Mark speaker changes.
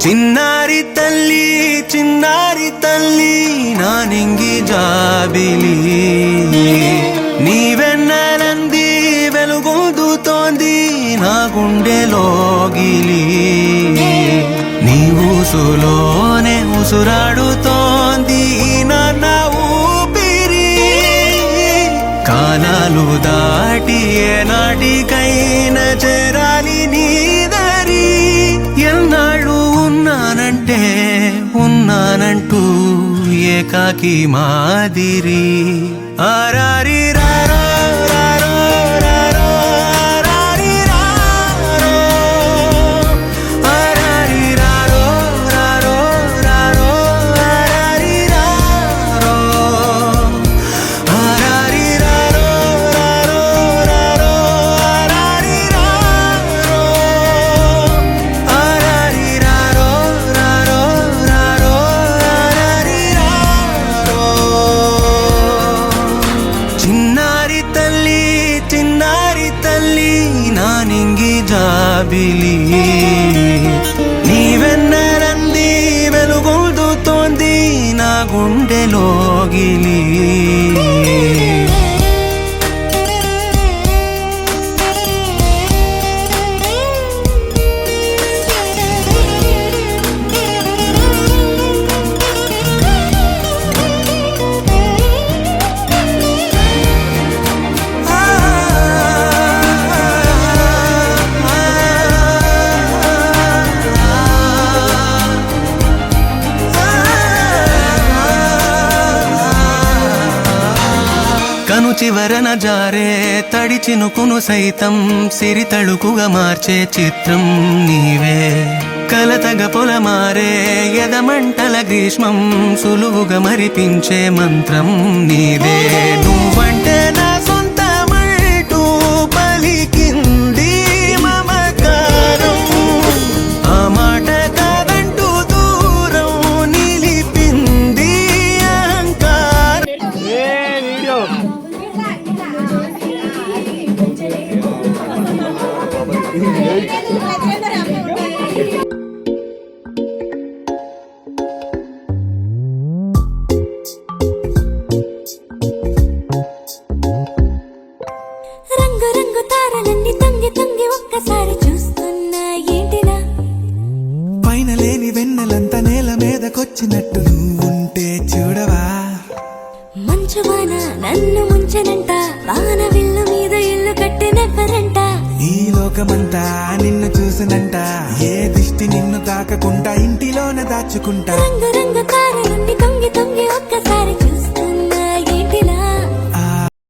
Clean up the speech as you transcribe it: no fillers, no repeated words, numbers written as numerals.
Speaker 1: చిన్నారి తల్లి నానింగి జాబిలి నీ వెన్నెలంది వెలుగొందుతోంది నా గుండెలోగిలి నీ ఊసులోనే ఉసురాడుతోంది నాన్న ఊపిరి కాలాలు దాటి ఏనాటికైనా చేరాలి నీ దరి ఎన్నాళ్ళు ఉన్నానంటూ ఏకాకి మాదిరి ఆరారి రారో రారో రారో ఆరారి రారో ఆరారి రారో రారో రారో ఆరారి రారో ఆరారి రారో రారో రారో ఆరారి రారో ఆరారి రారో రారో రారో ఆరారి రారో చిన్నారి తల్లి నానింగి జాబిలి నీ వెన్నెలంది వెలుగొందుతోంది నా గుండెలోగిలి కను చివరన జారే తడి చినుకును సైతం సిరి తళుకుగా మార్చే చిత్రం నీవే కలతగ పొలమారే ఎదమంటల గ్రీష్మం సులువుగా మరిపించే మంత్రం నీదే నువ్వంటే నా సొంతమంటూ పలికింది మమకారం ఆ మాట కాదంటూ దూరం నిలిపింది అహంకారం
Speaker 2: రంగు రంగు తారలన్నీ తొంగి తొంగి ఒక్కసారి చూస్తున్నా ఏంటిలా
Speaker 3: పైన లేని వెన్నెలంతా నేల మీదకొచ్చినట్టు నువ్వుంటే చూడవా
Speaker 2: మంచు వాన నన్ను ముంచనంట వాన విల్లు మీద ఇల్లు కట్టినెవ్వరంట
Speaker 3: ఈ లోకమంతా నిన్ను చూసినంట ఏ దిష్టి నిన్ను తాకకుండా ఇంటిలోనే దాచుకుంటా
Speaker 2: రంగు రంగు తారలన్నీ తొంగి